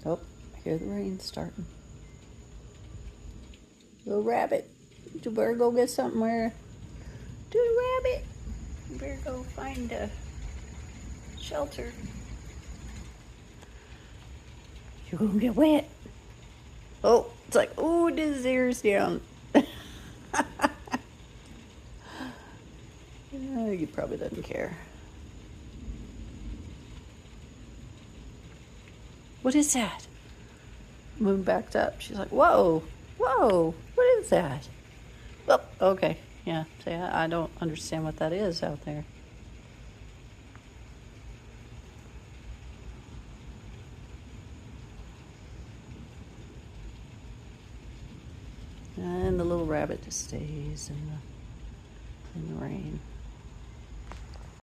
Oh, I hear the rain starting. Little rabbit, you better go get something where. Little rabbit, you better go find a shelter. You're gonna get wet. Oh, it's like, oh, it is his ears down. He probably doesn't care. What is that? Moon backed up. She's like, whoa, whoa, what is that? Oh, okay, yeah, see, I don't understand what that is out there. And the little rabbit just stays in the rain.